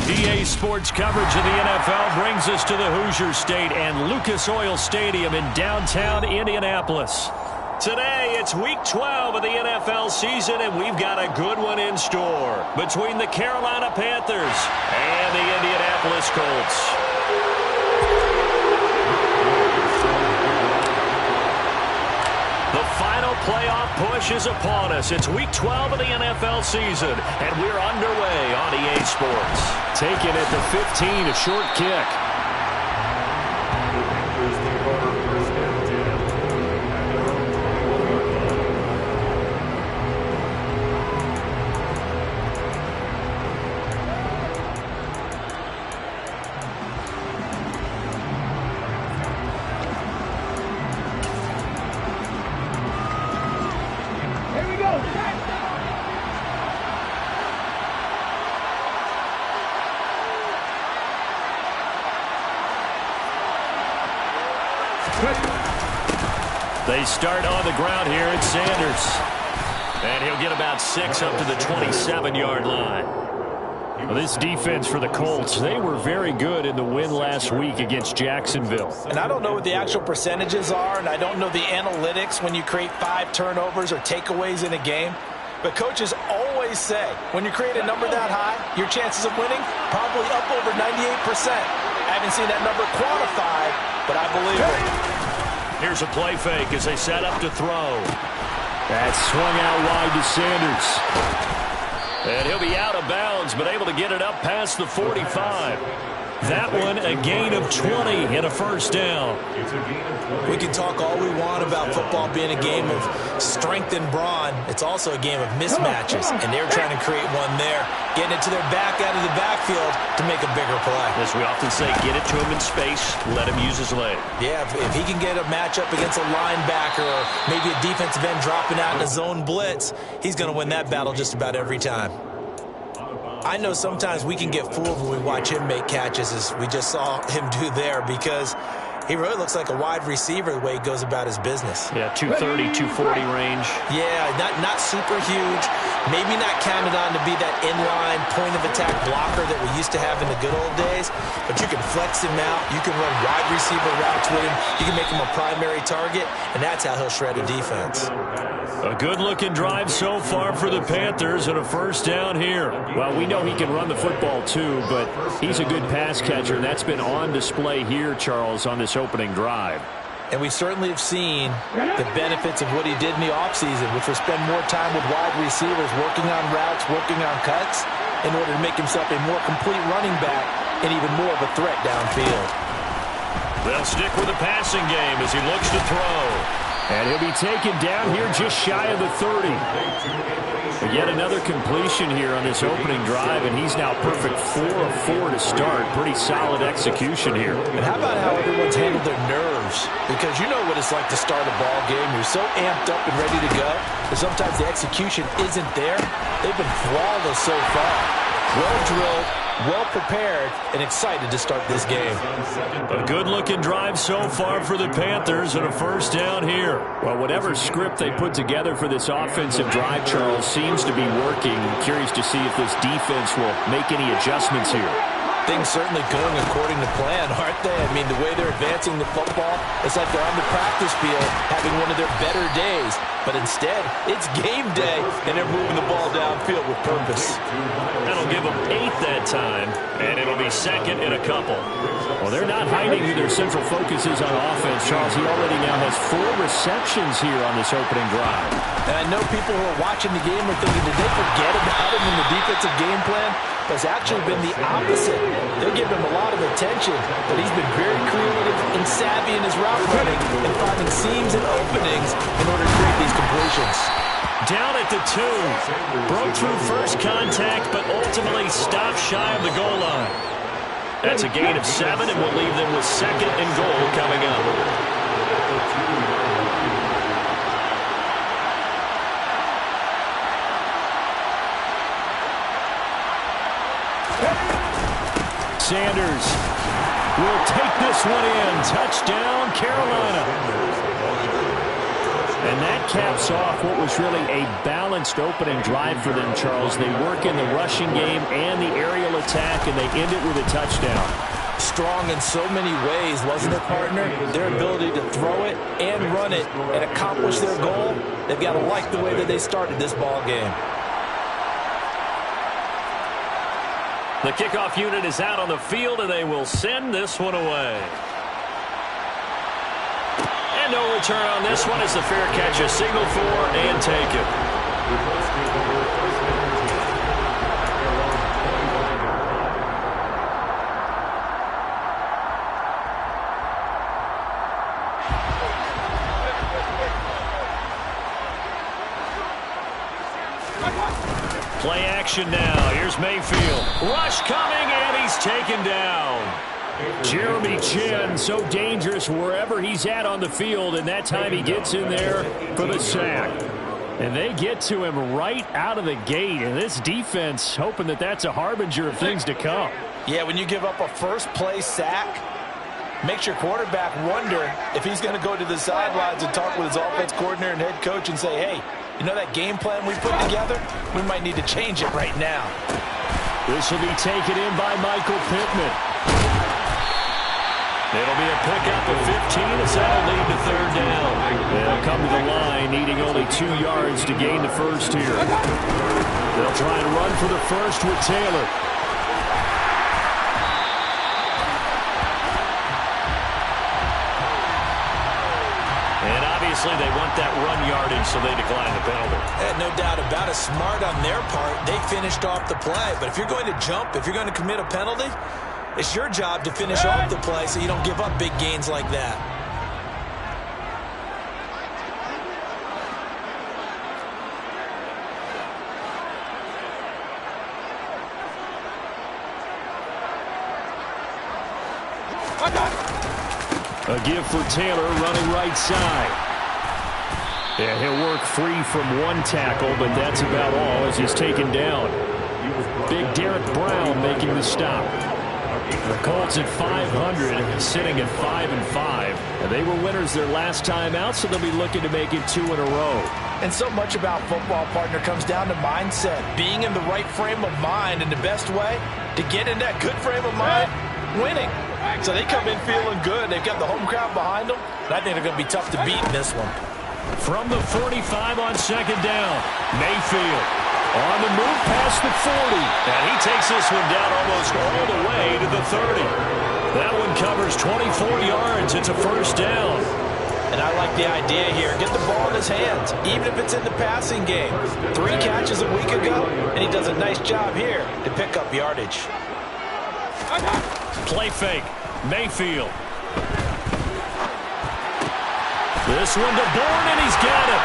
EA Sports coverage of the NFL brings us to the Hoosier State and Lucas Oil Stadium in downtown Indianapolis. Today, it's Week 12 of the NFL season, and we've got a good one in store between the Carolina Panthers and the Indianapolis Colts. The final playoff push is upon us. It's Week 12 of the NFL season, and we're underway on EA Sports. Taken at the 15, a short kick. They start on the ground here. It's Sanders. And he'll get about 6 up to the 27-yard line. Well, this defense for the Colts, they were very good in the win last week against Jacksonville. And I don't know what the actual percentages are, and I don't know the analytics when you create 5 turnovers or takeaways in a game. But coaches always say, when you create a number that high, your chances of winning probably up over 98%. I haven't seen that number quantified, but I believe it. Here's a play fake as they set up to throw. That's swung out wide to Sanders. And he'll be out of bounds, but able to get it up past the 45. That one, a gain of 20 and a first down. We can talk all we want about football being a game of strength and brawn. It's also a game of mismatches, and they're trying to create one there, getting it to their back out of the backfield to make a bigger play. As we often say, get it to him in space, let him use his leg. Yeah, if he can get a matchup against a linebacker or maybe a defensive end dropping out in a zone blitz, he's going to win that battle just about every time. I know sometimes we can get fooled when we watch him make catches, as we just saw him do there, because he really looks like a wide receiver the way he goes about his business. Yeah, 230, 240 range. Yeah, not super huge. Maybe not counted on to be that inline point-of-attack blocker that we used to have in the good old days, but you can flex him out. You can run wide receiver routes with him. You can make him a primary target, and that's how he'll shred a defense. A good-looking drive so far for the Panthers and a first down here. Well, we know he can run the football too, but he's a good pass catcher, and that's been on display here, Charles, on this opening drive. And we certainly have seen the benefits of what he did in the offseason, which was spend more time with wide receivers, working on routes, working on cuts, in order to make himself a more complete running back and even more of a threat downfield. They'll stick with the passing game as he looks to throw. And he'll be taken down here just shy of the 30. But yet another completion here on this opening drive, and he's now perfect 4 of 4 to start. Pretty solid execution here. And how about how everyone's handled their nerves? Because you know what it's like to start a ball game. You're so amped up and ready to go, but sometimes the execution isn't there. They've been flawless so far. Well drilled, well prepared, and excited to start this game. A good-looking drive so far for the Panthers and a first down here. Well, whatever script they put together for this offensive drive, Charles, seems to be working. Curious to see if this defense will make any adjustments here. Things certainly going according to plan, aren't they? I mean, the way they're advancing the football, it's like they're on the practice field having one of their better days. But instead, it's game day, and they're moving the ball downfield with purpose. That'll give them 8 that time, and it'll be second in a couple. Well, they're not hiding who their central focus is on offense, Charles. He already now has 4 receptions here on this opening drive. And I know people who are watching the game are thinking, did they forget about him in the defensive game plan? But it's actually been the opposite. They're giving him a lot of attention, but he's been very creative and savvy in his route running and finding seams and openings in order to create these completions. Down at the 2. Broke through first contact, but ultimately stopped shy of the goal line. That's a gain of 7, and we'll leave them with second and goal coming up. Sanders will take this one in. Touchdown, Carolina. And that caps off what was really a balanced opening drive for them, Charles. They work in the rushing game and the aerial attack, and they end it with a touchdown. Strong in so many ways, wasn't it, partner? Their ability to throw it and run it and accomplish their goal, they've got to like the way that they started this ball game. The kickoff unit is out on the field, and they will send this one away. And no return on this one as the fair catch is signaled for and taken. Play action now. Here's Mayfield. Rush coming, and he's taken down. Jeremy Chin, so dangerous wherever he's at on the field, and that time he gets in there for the sack. And they get to him right out of the gate, and this defense hoping that that's a harbinger of things to come. Yeah, when you give up a first-play sack, makes your quarterback wonder if he's going to go to the sidelines and talk with his offense coordinator and head coach and say, hey, you know that game plan we put together? We might need to change it right now. This will be taken in by Michael Pittman. It'll be a pickup of 15 as that'll lead to third down. They'll come to the line needing only 2 yards to gain the first here. They'll try and run for the first with Taylor. And obviously they want that run yardage, so they decline the penalty. No doubt about it. Smart on their part. They finished off the play. But if you're going to jump, if you're going to commit a penalty, it's your job to finish off the play so you don't give up big gains like that. A give for Taylor running right side. Yeah, he'll work free from one tackle, but that's about all as he's taken down. Big Derek Brown making the stop. The Colts at 500, sitting at 5-5. And they were winners their last time out, so they'll be looking to make it 2 in a row. And so much about football, partner, comes down to mindset. Being in the right frame of mind, and the best way to get in that good frame of mind, winning. So they come in feeling good. They've got the home crowd behind them. And I think they're going to be tough to beat in this one. From the 45 on second down, Mayfield. On the move past the 40. And he takes this one down almost all the way to the 30. That one covers 24 yards. It's a first down. And I like the idea here. Get the ball in his hands, even if it's in the passing game. 3 catches a week ago, and he does a nice job here to pick up yardage. Play fake. Mayfield. This one to Bourne, and he's got it.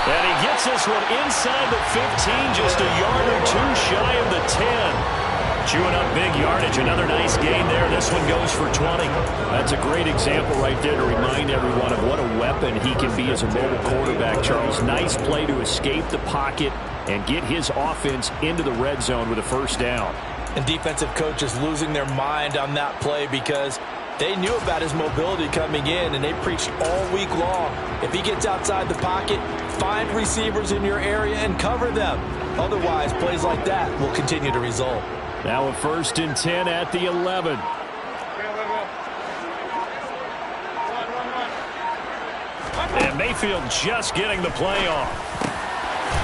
And he gets this one inside the 15, just a yard or 2 shy of the 10. Chewing up big yardage. Another nice gain there. This one goes for 20. That's a great example right there to remind everyone of what a weapon he can be as a mobile quarterback, Charles. Nice play to escape the pocket and get his offense into the red zone with a first down. And defensive coaches losing their mind on that play because they knew about his mobility coming in, and they preached all week long. If he gets outside the pocket, find receivers in your area and cover them. Otherwise, plays like that will continue to result. Now a 1st and 10 at the 11. And Mayfield just getting the play off.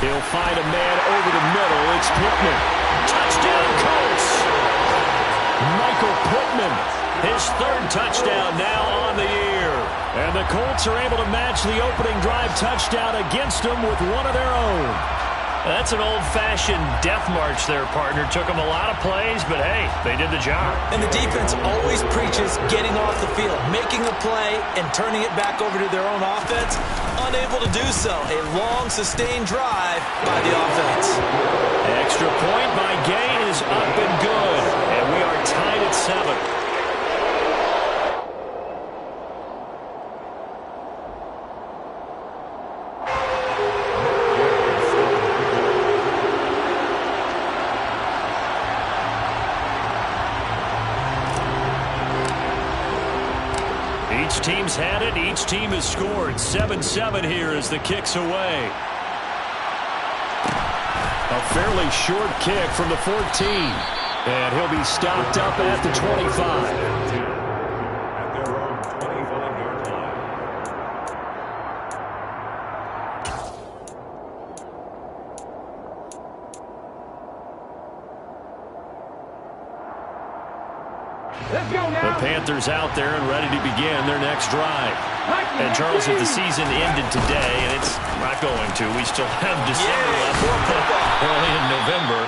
He'll find a man over the middle. It's Pittman. Touchdown, Colts. Michael Pittman, his 3rd touchdown now on the year. And the Colts are able to match the opening drive touchdown against them with one of their own. That's an old-fashioned death march there, partner. Took them a lot of plays, but hey, they did the job. And the defense always preaches getting off the field, making a play, and turning it back over to their own offense. Unable to do so. A long, sustained drive by the offense. Extra point by Gay is up and good. And we are tied at 7. Each team's had it. Each team has scored. 7-7 here as the kick's away. A fairly short kick from the 14. And he'll be stopped up at the 25. The Panthers out there and ready to begin their next drive. And Charles, if the season ended today, and it's not going to, we still have December left, early in November,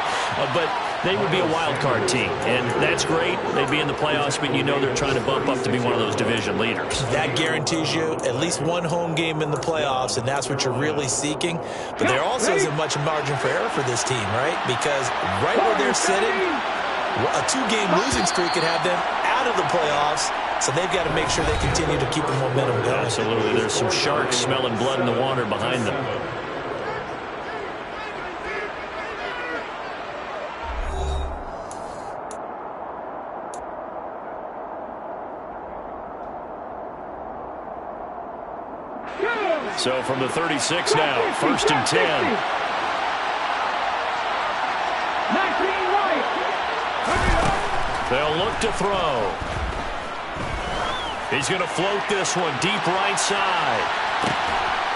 but they would be a wild card team, and that's great. They'd be in the playoffs, but you know they're trying to bump up to be one of those division leaders. That guarantees you at least one home game in the playoffs, and that's what you're really seeking. But there also isn't much margin for error for this team, right? Because right where they're sitting, a two-game losing streak could have them out of the playoffs, so they've got to make sure they continue to keep the momentum going. Absolutely. There's some sharks smelling blood in the water behind them. So from the 36 now, 1st and 10. They'll look to throw. He's going to float this one deep right side.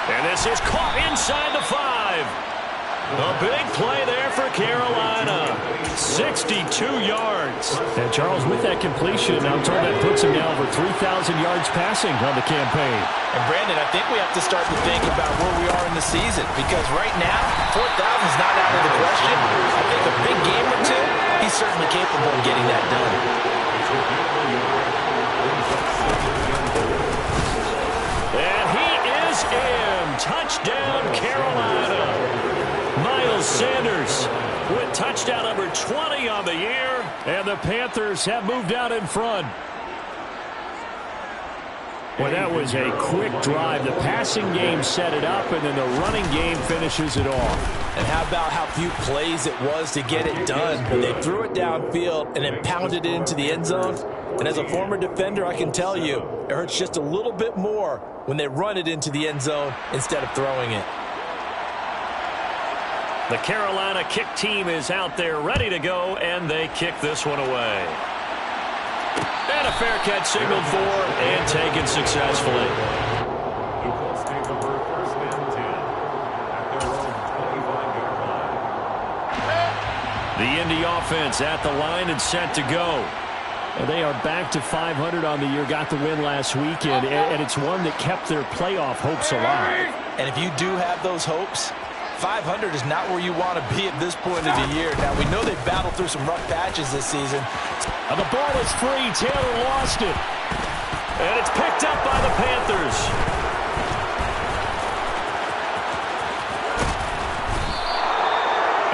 And this is caught inside the 5. A big play there for Carolina. 62 yards. And Charles, with that completion, I'm told that puts him now over 3,000 yards passing on the campaign. And Brandon, I think we have to start to think about where we are in the season, because right now, 4,000 is not out of the question. I think a big game or two, he's certainly capable of getting that done. And he is in. Touchdown, Carolina. Miles Sanders with touchdown number 20 on the year, and the Panthers have moved out in front. Well, that was a quick drive. The passing game set it up, and then the running game finishes it off. And how about how few plays it was to get it done? When they threw it downfield and then pounded it into the end zone. And as a former defender, I can tell you, it hurts just a little bit more when they run it into the end zone instead of throwing it. The Carolina kick team is out there ready to go, and they kick this one away. And a fair catch signaled for and taken successfully. The Indy offense at the line and set to go. And they are back to 500 on the year, got the win last weekend, and it's one that kept their playoff hopes alive. And if you do have those hopes, 500 is not where you want to be at this point of the year. Now, we know they've battled through some rough patches this season. And the ball is free. Taylor lost it. And it's picked up by the Panthers.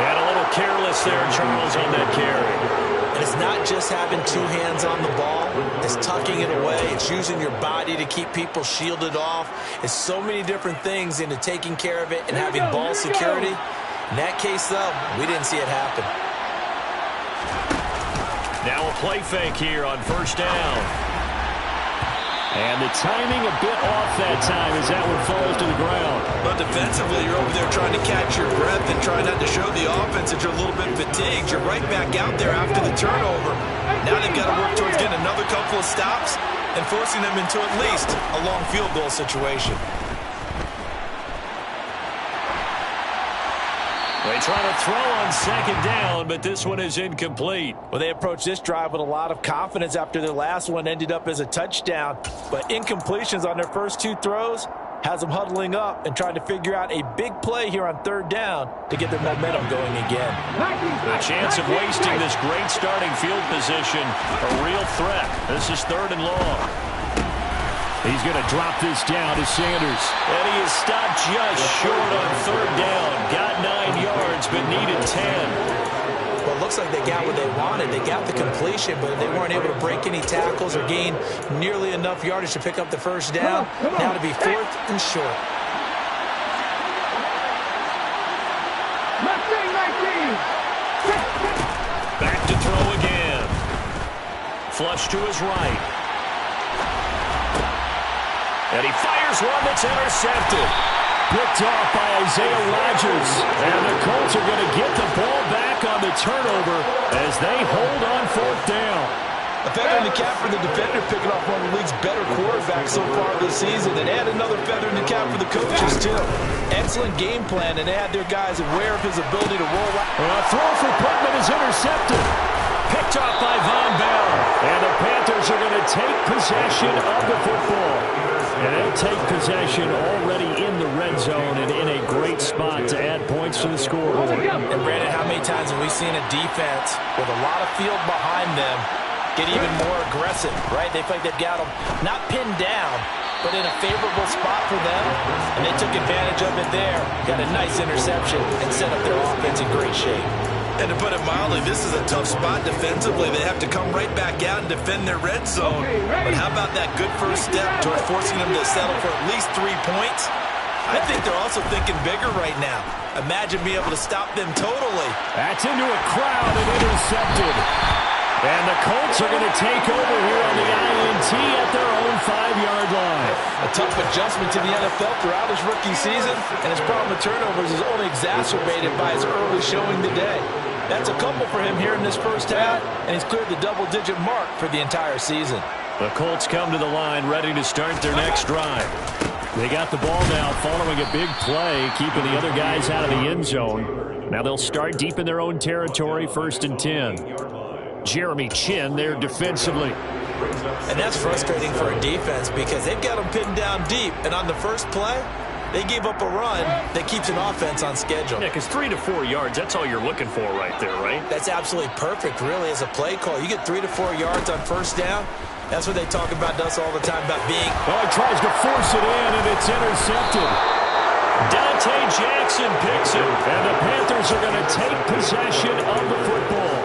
And a little careless there, Charles, on that carry. And it's not just having two hands on the ball. It's tucking it away. It's using your body to keep people shielded off. It's so many different things into taking care of it and having ball security. In that case, though, we didn't see it happen. Now a play fake here on 1st down. And the timing a bit off that time as that one falls to the ground. But defensively, you're over there trying to catch your breath and try not to show the offense that you're a little bit fatigued. You're right back out there after the turnover. Now they've got to work towards getting another couple of stops and forcing them into at least a long field goal situation. They try to throw on 2nd down, but this one is incomplete. Well, they approached this drive with a lot of confidence after their last one ended up as a touchdown. But incompletions on their first 2 throws has them huddling up and trying to figure out a big play here on 3rd down to get their momentum going again. The chance of wasting this great starting field position, a real threat. This is 3rd and long. He's going to drop this down to Sanders. And he is stopped just short on 3rd down. Got 9 yards, but needed 10. Well, it looks like they got what they wanted. They got the completion, but they weren't able to break any tackles or gain nearly enough yardage to pick up the 1st down. Now to be 4th and short. Back to throw again. Flush to his right. And he fires one that's intercepted. Picked off by Isaiah Rodgers. And the Colts are going to get the ball back on the turnover as they hold on fourth down. A feather in the cap for the defender, picking off one of the league's better quarterbacks so far this season. And add another feather in the cap for the coaches, too. Excellent game plan, and they had their guys aware of his ability to roll out. A throw for Putnam is intercepted. Picked off by Von Bell. And the Panthers are going to take possession of the football. And they'll take possession already in the red zone and in a great spot to add points to the scoreboard. And Brandon, how many times have we seen a defense with a lot of field behind them get even more aggressive, right? They feel like they've got them not pinned down, but in a favorable spot for them, and they took advantage of it there. Got a nice interception and set up their offense in great shape. And to put it mildly, this is a tough spot defensively. They have to come right back out and defend their red zone. But how about that good first step toward forcing them to settle for at least 3 points? I think they're also thinking bigger right now. Imagine being able to stop them totally. That's into a crowd and intercepted. And the Colts are going to take over here on the INT at their own 5-yard line. A tough adjustment to the NFL throughout his rookie season, and his problem with turnovers is only exacerbated by his early showing today. That's a couple for him here in this first half, and he's cleared the double-digit mark for the entire season. The Colts come to the line ready to start their next drive. They got the ball now following a big play, keeping the other guys out of the end zone. Now they'll start deep in their own territory, 1st and 10. Jeremy Chin there defensively. And that's frustrating for a defense because they've got them pinned down deep, and on the first play, they gave up a run that keeps an offense on schedule. Yeah, because 3 to 4 yards, that's all you're looking for right there, right? That's absolutely perfect, really, as a play call. You get 3 to 4 yards on first down. That's what they talk about to us all the time, about being... Oh, he tries to force it in, and it's intercepted. Dante Jackson picks it, and the Panthers are going to take possession of the football.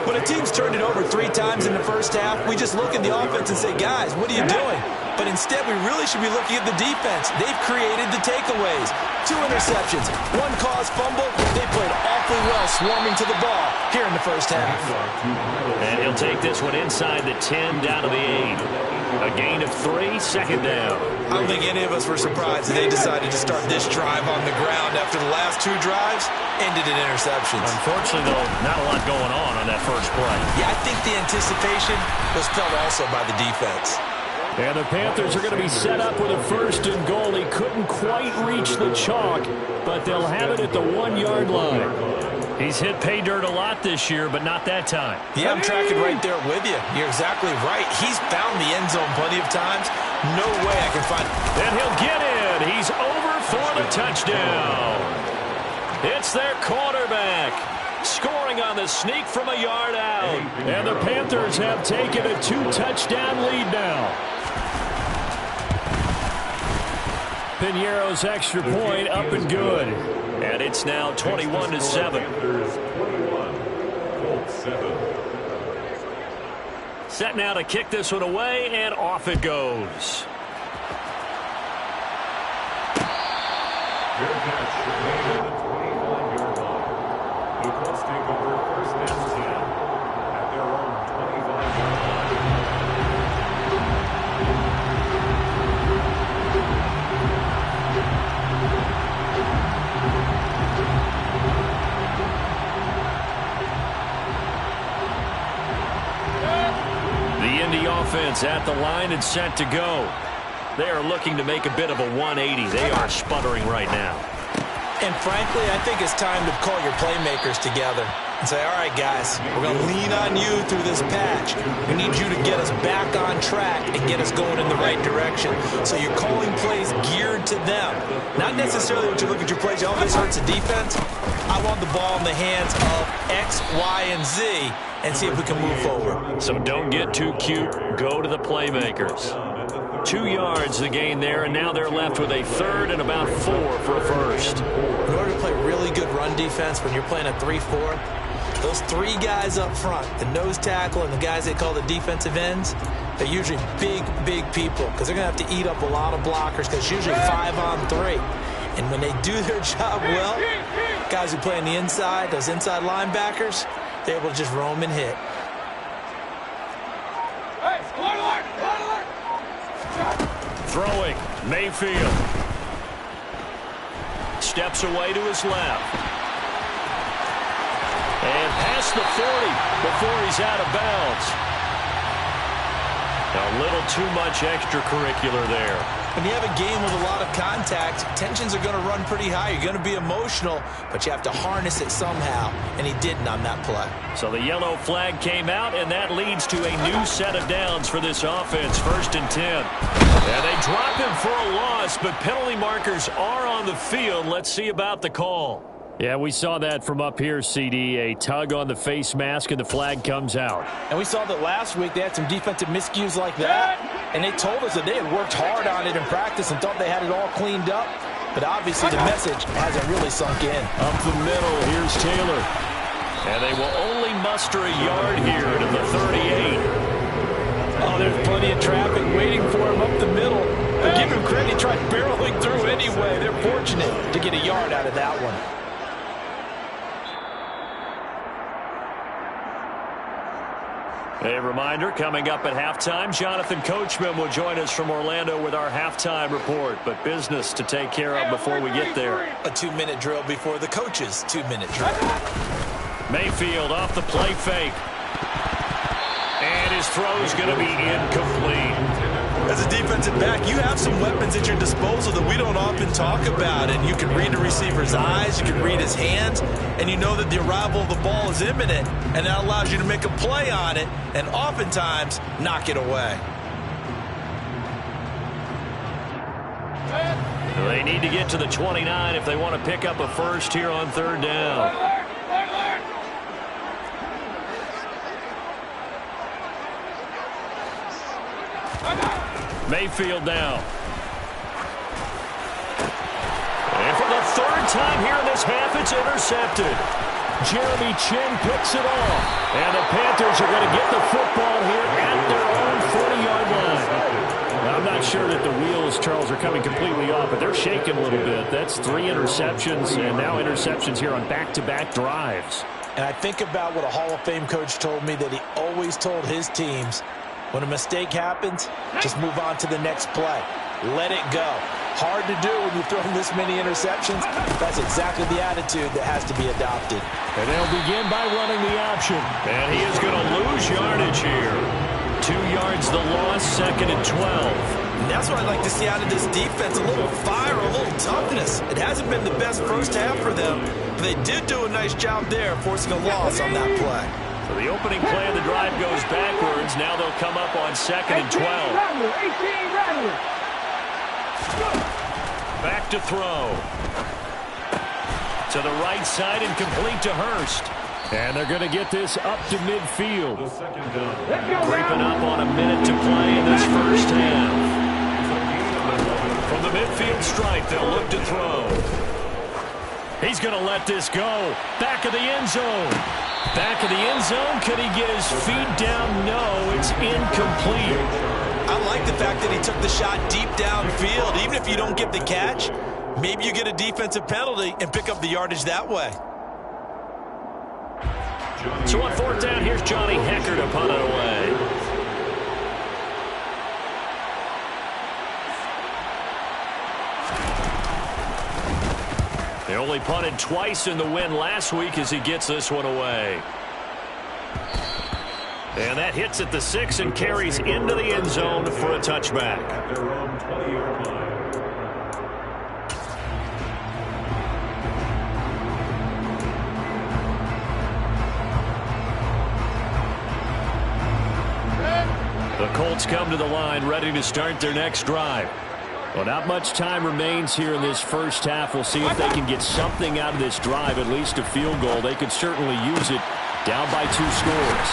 When a team's turned it over 3 times in the first half, we just look at the offense and say, guys, what are you doing? But instead, we really should be looking at the defense. They've created the takeaways. 2 interceptions, 1 caused fumble. They played awfully well swarming to the ball here in the first half. And he'll take this one inside the 10 down to the 8. A gain of 3, 2nd down. I don't think any of us were surprised that they decided to start this drive on the ground after the last 2 drives ended in interceptions. Unfortunately, though, not a lot going on that first play. Yeah, I think the anticipation was felt also by the defense. And the Panthers are going to be set up with a 1st and goal. He couldn't quite reach the chalk, but they'll have it at the 1-yard line. He's hit pay dirt a lot this year, but not that time. Yeah, I'm tracking right there with you. You're exactly right. He's found the end zone plenty of times. No way I can find... And he'll get in. He's over for the touchdown. It's their quarterback, scoring on the sneak from a yard out. And the Panthers have taken a 2-touchdown lead now. Piñeiro's extra point up and good. And it's now 21-7. Set now to kick this one away, and off it goes. Offense at the line and set to go. They are looking to make a bit of a 180. They are sputtering right now. And frankly, I think it's time to call your playmakers together and say, all right, guys, we're going to lean on you through this patch. We need you to get us back on track and get us going in the right direction. So you're calling plays geared to them. Not necessarily when you look at your plays, oh, this hurts the defense. I want the ball in the hands of X, Y, and Z and see if we can move forward. So don't get too cute. Go to the playmakers. 2 yards the gain there, and now they're left with a 3rd and about 4 for a first. In order to play really good run defense when you're playing a 3-4, those 3 guys up front, the nose tackle and the guys they call the defensive ends, they're usually big, big people because they're going to have to eat up a lot of blockers because it's usually 5 on 3. And when they do their job well, guys who play on the inside, those inside linebackers, they're able to just roam and hit. Throwing, Mayfield. Steps away to his left. And past the 40 before he's out of bounds. A little too much extracurricular there. When you have a game with a lot of contact, tensions are going to run pretty high. You're going to be emotional, but you have to harness it somehow, and he didn't on that play. So the yellow flag came out, and that leads to a new set of downs for this offense, 1st and 10. And they drop him for a loss, but penalty markers are on the field. Let's see about the call. Yeah, we saw that from up here, CD. A tug on the face mask, and the flag comes out. And we saw that last week they had some defensive miscues like that, and they told us that they had worked hard on it in practice and thought they had it all cleaned up. But obviously the message hasn't really sunk in. Up the middle, here's Taylor. And they will only muster a yard here to the 38. Oh, there's plenty of traffic waiting for him up the middle. But give him credit, he tried barreling through anyway. They're fortunate to get a yard out of that one. A reminder, coming up at halftime, Jonathan Coachman will join us from Orlando with our halftime report, but business to take care of before we get there. A 2-minute drill before the coach's 2-minute drill. Mayfield off the play fake. And his throw's going to be incomplete. As a defensive back, you have some weapons at your disposal that we don't often talk about. And you can read the receiver's eyes, you can read his hands, and you know that the arrival of the ball is imminent, and that allows you to make a play on it and oftentimes knock it away. They need to get to the 29 if they want to pick up a first here on 3rd down. Mayfield now. And for the 3rd time here in this half, it's intercepted. Jeremy Chin picks it off. And the Panthers are going to get the football here at their own 40-yard line. Now, I'm not sure that the wheels, Charles, are coming completely off, but they're shaking a little bit. That's 3 interceptions, and now interceptions here on back-to-back drives. And I think about what a Hall of Fame coach told me that he always told his teams, when a mistake happens, just move on to the next play. Let it go. Hard to do when you've thrown this many interceptions. That's exactly the attitude that has to be adopted. And they'll begin by running the option. And he is going to lose yardage here. 2 yards the loss, 2nd and 12. And that's what I'd like to see out of this defense, a little fire, a little toughness. It hasn't been the best first half for them, but they did do a nice job there forcing a loss on that play. So the opening play of the drive goes backwards. Now they'll come up on 2nd and 12. Back to throw. To the right side and complete to Hurst. And they're going to get this up to midfield. Creeping up on a minute to play in this first half. From the midfield stripe, they'll look to throw. He's going to let this go. Back of the end zone. Back of the end zone. Could he get his feet down? No, it's incomplete. I like the fact that he took the shot deep downfield. Even if you don't get the catch, maybe you get a defensive penalty and pick up the yardage that way. So on 4th down, here's Johnny Hecker to punt it away. They only punted twice in the win last week as he gets this one away. And that hits at the 6 and carries into the end zone for a touchback. The Colts come to the line ready to start their next drive. Well, not much time remains here in this first half. We'll see if they can get something out of this drive, at least a field goal. They could certainly use it down by 2 scores.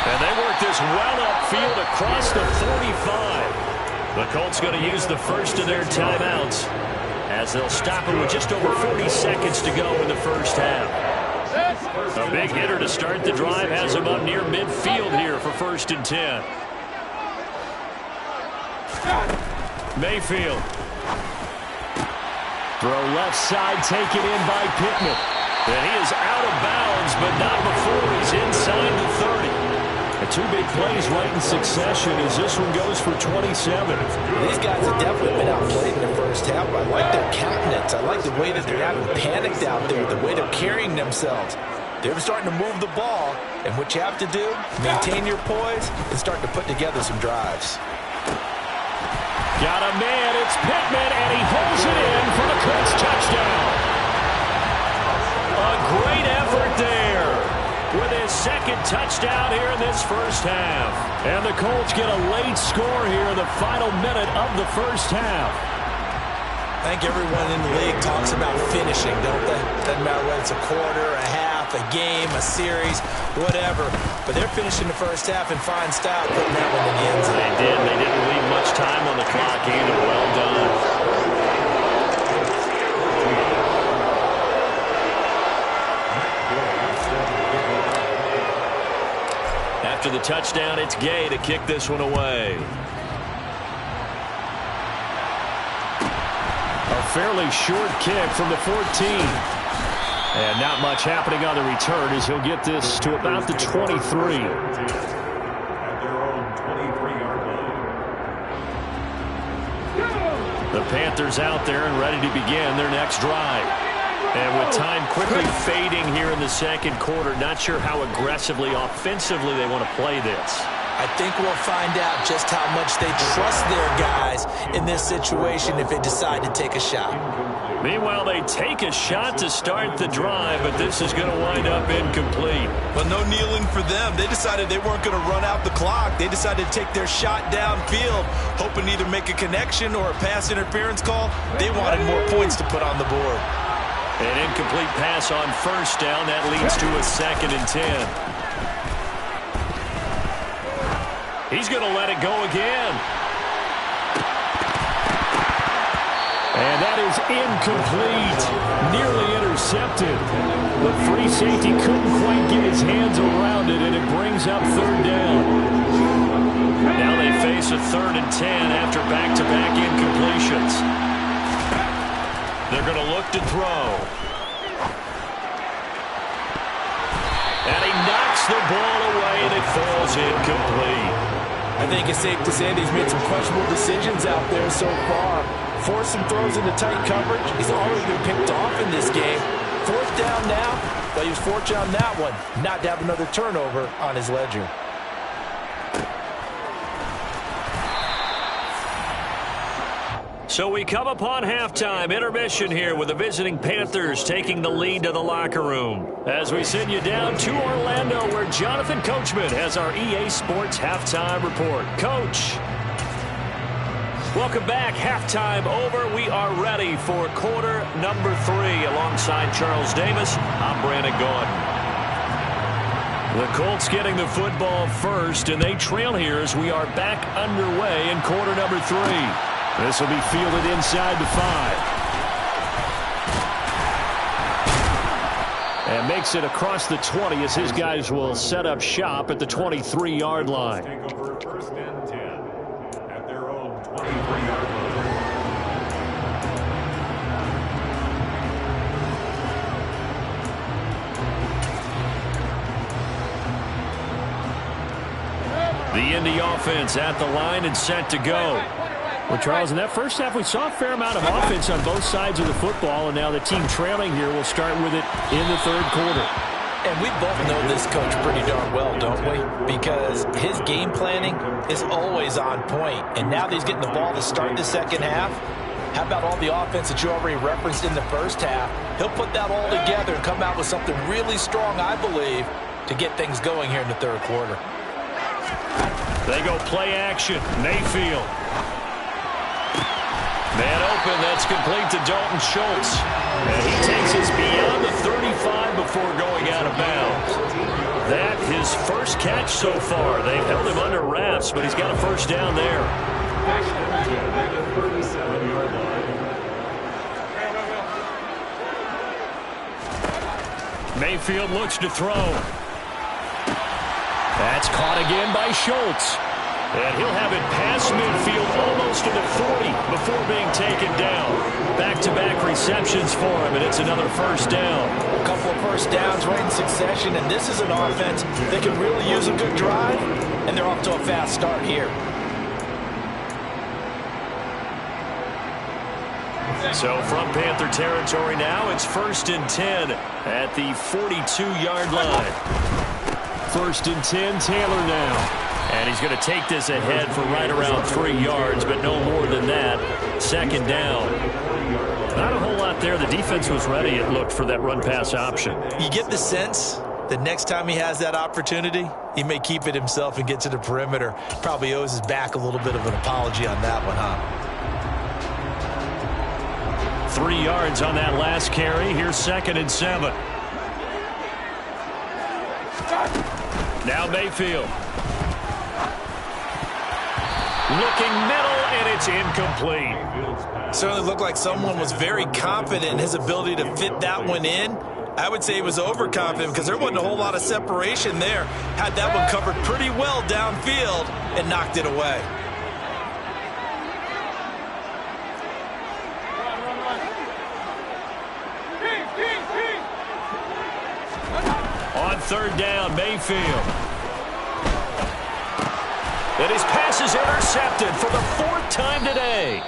And they work this well upfield across the 45. The Colts going to use the first of their timeouts as they'll stop it with just over 40 seconds to go in the first half. A big hitter to start the drive has him up near midfield here for 1st and 10. Mayfield. Throw left side, taken in by Pittman. And he is out of bounds, but not before he's inside the 30. And two big plays right in succession as this one goes for 27. These guys have definitely been outplayed in the first half. I like their countenance. I like the way that they're having panicked out there, the way they're carrying themselves. They're starting to move the ball, and what you have to do, maintain your poise and start to put together some drives. Got a man, it's Pittman, and he holds it in for the Colts touchdown. A great effort there with his second touchdown here in this first half. And the Colts get a late score here in the final minute of the first half. I think everyone in the league talks about finishing, don't they? Doesn't matter whether it's a quarter, a half, a game, a series, whatever. But they're finishing the first half in fine style, putting that one in the end zone. They did. They didn't leave much time on the clock either. Well done. After the touchdown, it's Gay to kick this one away. A fairly short kick from the 14. And not much happening on the return as he'll get this to about the 23. The Panthers out there and ready to begin their next drive. And with time quickly fading here in the second quarter, not sure how aggressively, offensively they want to play this. I think we'll find out just how much they trust their guys in this situation if they decide to take a shot. Meanwhile, they take a shot to start the drive, but this is going to wind up incomplete. Well, no kneeling for them. They decided they weren't going to run out the clock. They decided to take their shot downfield, hoping to either make a connection or a pass interference call. They wanted more points to put on the board. An incomplete pass on first down. That leads to a 2nd and 10. He's going to let it go again. And that is incomplete. Nearly intercepted. The free safety couldn't quite get his hands around it, and it brings up 3rd down. Now they face a 3rd and 10 after back-to-back incompletions. They're going to look to throw. And he knocks the ball away, and it falls incomplete. I think it's safe to say that he's made some questionable decisions out there so far. Forcing throws into tight coverage. He's already been picked off in this game. 4th down now, but he was fortunate on that one not to have another turnover on his ledger. So we come upon halftime intermission here with the visiting Panthers taking the lead to the locker room. As we send you down to Orlando where Jonathan Coachman has our EA Sports halftime report. Coach. Welcome back. Halftime over. We are ready for quarter number 3 alongside Charles Davis. I'm Brandon Gordon. The Colts getting the football first, and they trail here as we are back underway in quarter number 3. This will be fielded inside the 5. And makes it across the 20 as his guys will set up shop at the 23-yard line. Take over 1st and 10 at their own 23-yard line. The Indy offense at the line and set to go. Well, Charles, in that first half, we saw a fair amount of offense on both sides of the football, and now the team trailing here will start with it in the 3rd quarter. And we both know this coach pretty darn well, don't we? Because his game planning is always on point. And now that he's getting the ball to start the second half, how about all the offense that you already referenced in the first half? He'll put that all together and come out with something really strong, I believe, to get things going here in the 3rd quarter. They go play action. Mayfield. Man open, that's complete to Dalton Schultz. And he takes us beyond the 35 before going out of bounds. That his first catch so far. They've held him under wraps, but he's got a first down there. Mayfield looks to throw. That's caught again by Schultz. And he'll have it past midfield, almost to the 40, before being taken down. Back-to-back receptions for him, and it's another first down. A couple of first downs right in succession, and this is an offense that can really use a good drive, and they're off to a fast start here. So from Panther territory now, it's 1st and 10 at the 42-yard line. 1st and 10, Taylor now. And he's going to take this ahead for right around 3 yards, but no more than that. 2nd down. Not a whole lot there. The defense was ready, it looked, for that run-pass option. You get the sense that next time he has that opportunity, he may keep it himself and get to the perimeter. Probably owes his back a little bit of an apology on that one, huh? 3 yards on that last carry. Here's 2nd and 7. Now Mayfield. Looking middle, and it's incomplete. Certainly looked like someone was very confident in his ability to fit that one in. I would say he was overconfident because there wasn't a whole lot of separation there. Had that one covered pretty well downfield and knocked it away. On 3rd down, Mayfield. And his pass is intercepted for the 4th time today.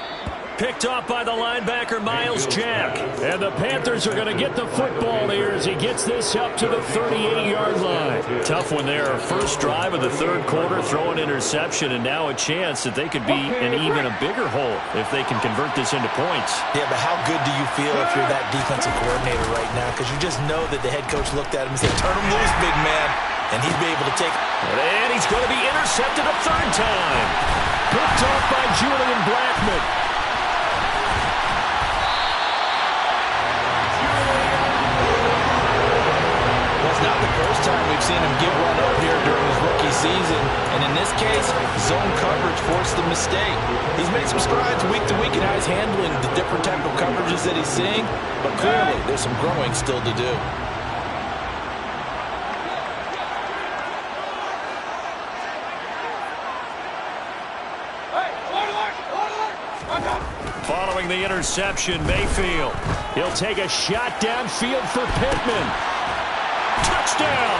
Picked off by the linebacker, Miles Jack. And the Panthers are going to get the football here as he gets this up to the 38-yard line. Tough one there. First drive of the 3rd quarter, throw an interception, and now a chance that they could be in even a bigger hole if they can convert this into points. Yeah, but how good do you feel if you're that defensive coordinator right now? Because you just know that the head coach looked at him and said, turn him loose, big man. And he'd be able to take it. And he's going to be intercepted a 3rd time. Picked off by Julian Blackmon. Well, it's not the first time we've seen him give one up here during his rookie season. And in this case, zone coverage forced the mistake. He's made some strides week to week in how he's handling the different type of coverages that he's seeing. But clearly, there's some growing still to do. Following the interception, Mayfield. He'll take a shot downfield for Pittman. Touchdown!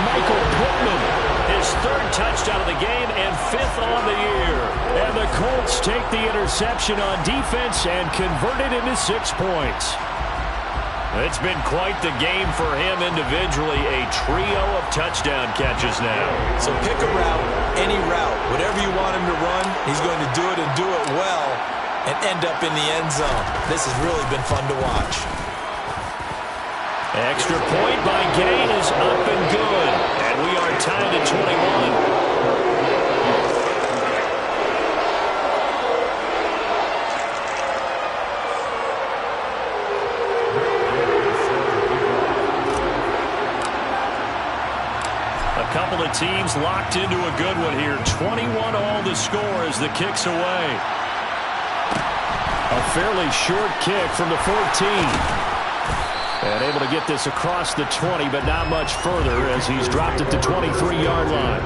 Michael Pittman, his 3rd touchdown of the game and 5th on the year. And the Colts take the interception on defense and convert it into 6 points. It's been quite the game for him individually. A trio of touchdown catches now. So pick a route, any route. Whatever you want him to run, he's going to do it and do it well and end up in the end zone. This has really been fun to watch. Extra point by Gain is up and good. And we are tied at 21. Couple of teams locked into a good one here. 21 all the score as the kick's away. A fairly short kick from the 14. And able to get this across the 20, but not much further as he's dropped it to 23-yard line.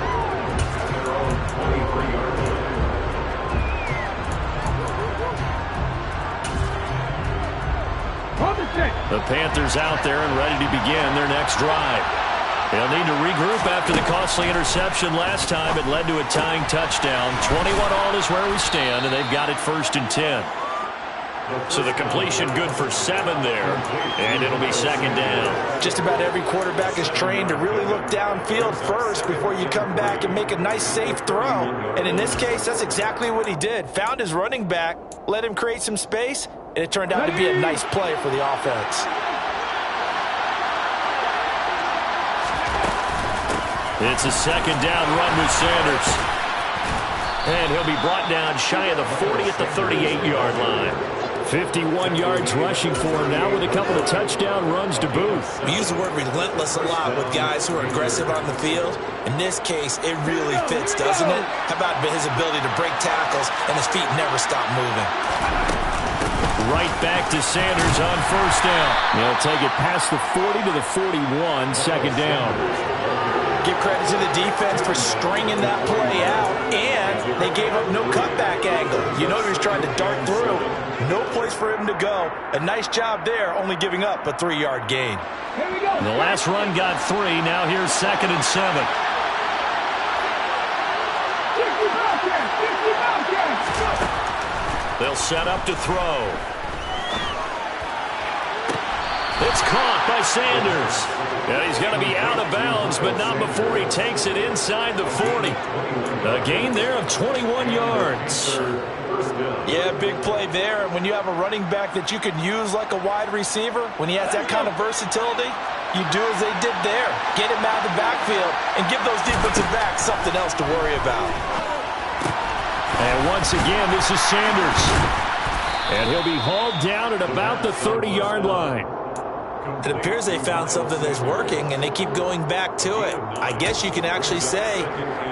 The Panthers out there and ready to begin their next drive. They'll need to regroup after the costly interception last time. It led to a tying touchdown. 21 all is where we stand, and they've got it 1st and 10. So the completion good for 7 there, and it'll be 2nd down. Just about every quarterback is trained to really look downfield first before you come back and make a nice, safe throw. And in this case, that's exactly what he did. Found his running back, let him create some space, and it turned out to be a nice play for the offense. It's a 2nd down run with Sanders. And he'll be brought down shy of the 40 at the 38-yard line. 51 yards rushing for him now with a couple of touchdown runs to boot. We use the word relentless a lot with guys who are aggressive on the field. In this case, it really fits, doesn't it? How about his ability to break tackles and his feet never stop moving? Right back to Sanders on 1st down. He'll take it past the 40 to the 41, 2nd down. give credit to the defense for stringing that play out, and they gave up no cutback angle. You know he was trying to dart through. No place for him to go. A nice job there, only giving up a 3-yard gain. Here we go. The last run got 3. Now here's 2nd and 7. They'll set up to throw. It's caught by Sanders. And he's going to be out of bounds, but not before he takes it inside the 40. A gain there of 21 yards. Yeah, big play there. And when you have a running back that you can use like a wide receiver, when he has that kind of versatility, you do as they did there. Get him out of the backfield and give those defensive backs something else to worry about. And once again, this is Sanders. And he'll be hauled down at about the 30-yard line. It appears they found something that's working, and they keep going back to it. I guess you can actually say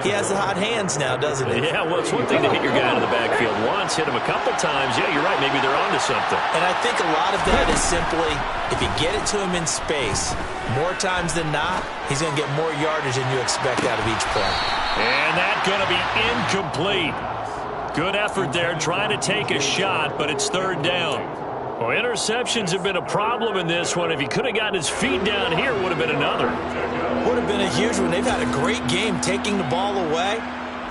he has the hot hands now, doesn't he? Yeah, well, it's one thing to hit your guy in the backfield once, hit him a couple times. Yeah, you're right. Maybe they're onto something. And I think a lot of that is simply, if you get it to him in space, more times than not, he's going to get more yardage than you expect out of each play. And that's going to be incomplete. Good effort there, trying to take a shot, but it's 3rd down. Well, interceptions have been a problem in this one. If he could have gotten his feet down here, would have been another. Would have been a huge one. They've had a great game taking the ball away.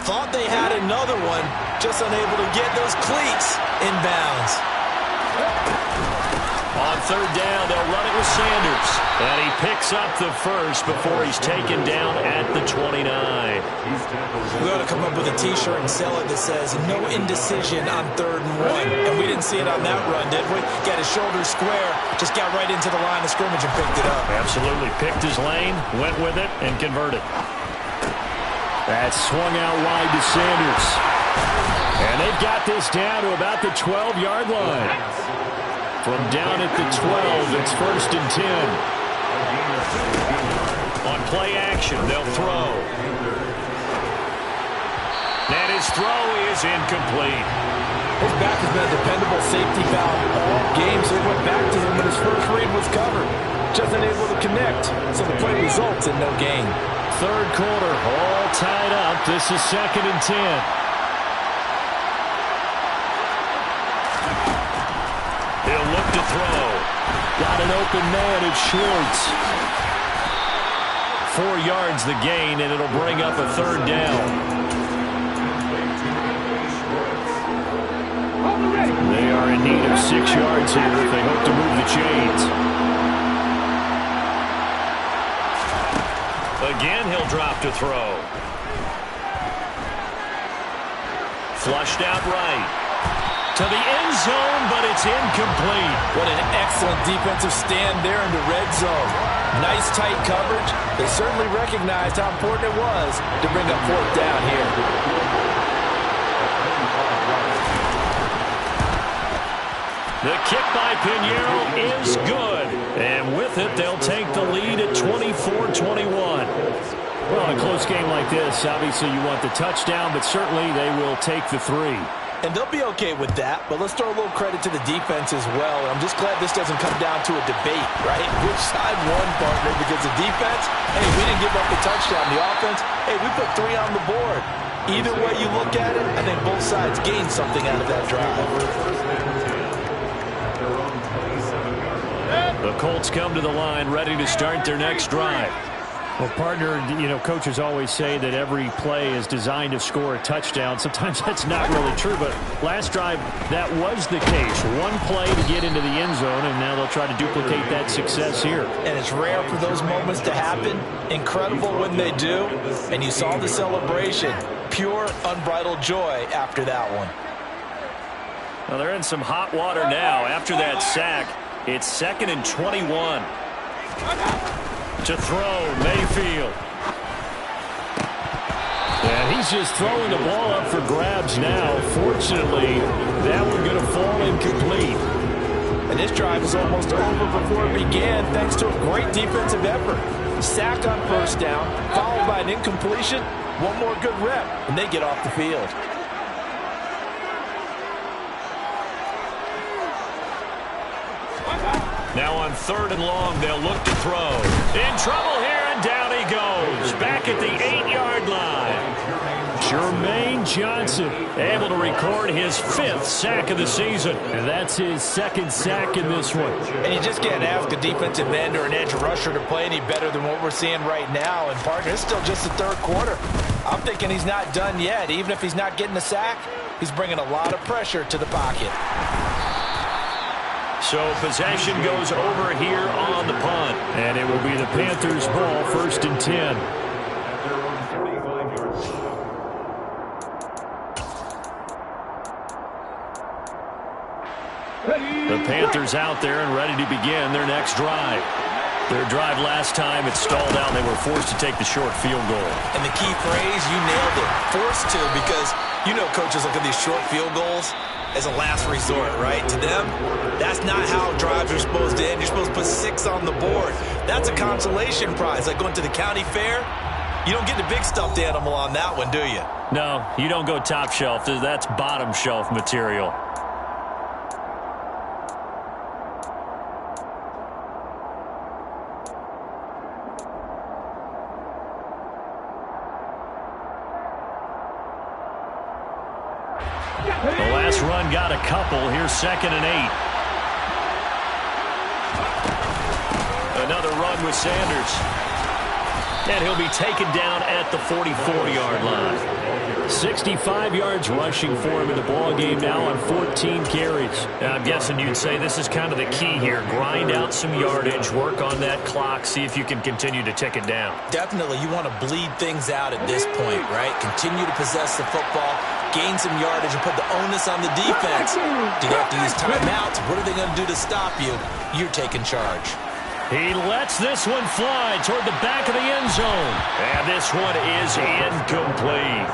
Thought they had another one, just unable to get those cleats in bounds. On 3rd down, they'll run it with Sanders. And he picks up the first before he's taken down at the 29. We ought to come up with a T-shirt and sell it that says, no indecision on 3rd and 1. And we didn't see it on that run, did we? Got his shoulders square, just got right into the line of scrimmage and picked it up. Absolutely. Picked his lane, went with it, and converted. That swung out wide to Sanders. And they've got this down to about the 12-yard line. From down at the 12, it's 1st and 10. On play action, they'll throw. And his throw is incomplete. His back has been a dependable safety valve all game, so he went back to him when his first read was covered. Just unable to connect, so the play results in no gain. 3rd quarter, all tied up. This is 2nd and 10. He'll look to throw. Got an open man at Schwartz. 4 yards the gain, and it'll bring up a 3rd down. They are in need of 6 yards here if they hope to move the chains. Again, he'll drop to throw. Flushed out right. To the end zone, but it's incomplete. What an excellent defensive stand there in the red zone. Nice tight coverage. They certainly recognized how important it was to bring up 4th down here. The kick by Pinheiro is good. And with it, they'll take the lead at 24-21. Well, in a close game like this, obviously you want the touchdown, but certainly they will take the 3. And they'll be okay with that, but let's throw a little credit to the defense as well. And I'm just glad this doesn't come down to a debate, right? Which side won, partner? Because the defense, hey, we didn't give up the touchdown. The offense, hey, we put 3 on the board. Either way you look at it, I think both sides gained something out of that drive. The Colts come to the line, ready to start their next drive. Well, partner, you know, coaches always say that every play is designed to score a touchdown. Sometimes that's not really true, but last drive, that was the case. One play to get into the end zone, and now they'll try to duplicate that success here. And it's rare for those moments to happen. Incredible when they do. And you saw the celebration. Pure, unbridled joy after that one. Well, they're in some hot water now. After that sack, it's 2nd and 21. To throw, Mayfield. And he's just throwing the ball up for grabs now. Fortunately, that one going to fall incomplete. And this drive is almost over before it began, thanks to a great defensive effort. Sack on 1st down, followed by an incompletion. One more good rep, and they get off the field. Now on 3rd and long, they'll look to throw. In trouble here, and down he goes. Back back at the 8-yard line. Jermaine Johnson able to record his 5th sack of the season. And that's his 2nd sack in this one. And you just can't ask a defensive end or an edge rusher to play any better than what we're seeing right now. And partner, it's still just the 3rd quarter. I'm thinking he's not done yet. Even if he's not getting a sack, he's bringing a lot of pressure to the pocket. So possession goes over here on the punt. And it will be the Panthers' ball, 1st and 10. The Panthers out there and ready to begin their next drive. Their drive last time, it stalled out, and they were forced to take the short field goal. And the key phrase, you nailed it, forced to, because you know coaches look at these short field goals as a last resort, right? To them, that's not how drives are supposed to end. You're supposed to put 6 on the board. That's a consolation prize, like going to the county fair. You don't get the big stuffed animal on that one, do you? No, you don't go top shelf. That's bottom shelf material. The last run got a couple. Here's 2nd and 8. Another run with Sanders. And he'll be taken down at the 44-yard line. 65 yards rushing for him in the ballgame now on 14 carries. I'm guessing you'd say this is kind of the key here. Grind out some yardage, work on that clock, see if you can continue to tick it down. Definitely, you want to bleed things out at this point, right? Continue to possess the football, gain some yardage, and put the onus on the defense. Do they have to use timeouts? What are they going to do to stop you? You're taking charge. He lets this one fly toward the back of the end zone. And this one is incomplete.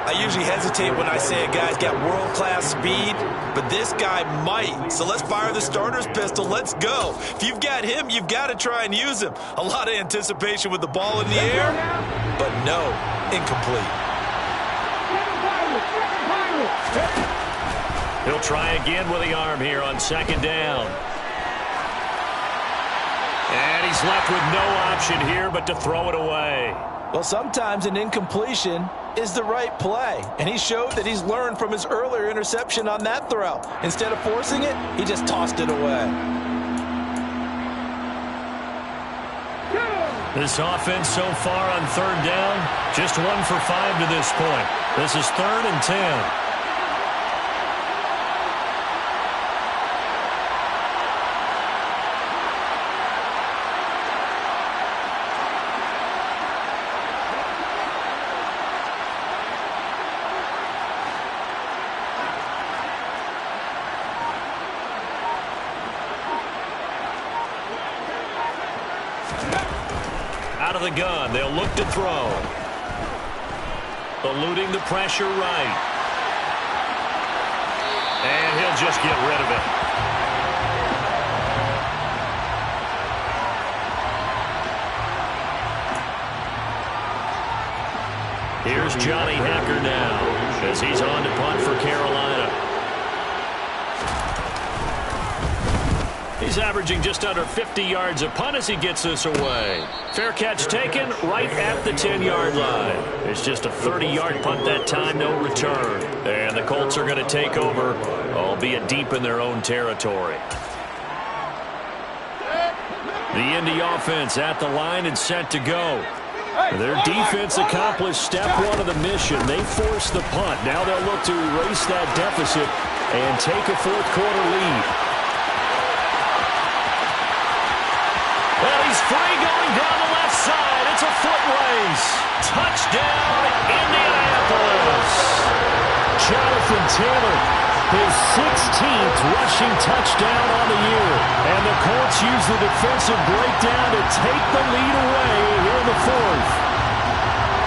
I usually hesitate when I say a guy's got world-class speed, but this guy might. So let's fire the starter's pistol. Let's go. If you've got him, you've got to try and use him. A lot of anticipation with the ball in the air, but no, incomplete. He'll try again with the arm here on 2nd down. And he's left with no option here but to throw it away. Well, sometimes an incompletion is the right play, and he showed that he's learned from his earlier interception on that throw. Instead of forcing it, he just tossed it away. This offense so far on 3rd down, just 1 for 5 to this point. This is 3rd and 10. Out of the gun, they'll look to throw. Eluding the pressure right. And he'll just get rid of it. Here's Johnny Hacker now as he's on to punt for Carolina. He's averaging just under 50 yards a punt as he gets this away. Fair catch taken right at the 10-yard line. It's just a 30-yard punt that time, no return. And the Colts are going to take over, albeit deep in their own territory. The Indy offense at the line and set to go. Their defense accomplished step 1 of the mission. They forced the punt. Now they'll look to erase that deficit and take a 4th quarter lead. Well, he's free going down the left side. It's a foot race. Touchdown, Indianapolis. Jonathan Taylor, his 16th rushing touchdown on the year. And the Colts use the defensive breakdown to take the lead away here in the 4th.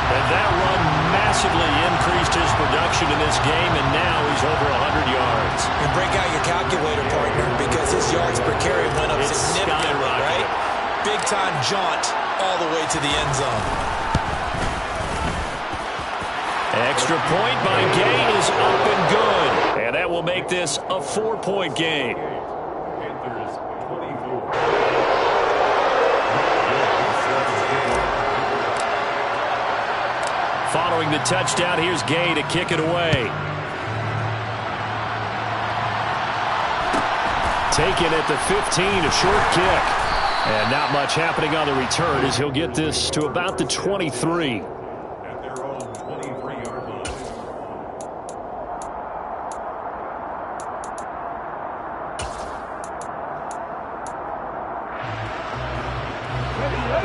And that run massively increased his production in this game, and now he's over 100 yards. And break out your calculator, partner, because his yards per carry went up significantly, right? Big-time jaunt all the way to the end zone. Extra point by Gay is up and good. And that will make this a 4-point game. Panthers 24. Following the touchdown, here's Gay to kick it away. Taken at the 15, a short kick. And not much happening on the return as he'll get this to about the 23. At their own 23-yard line.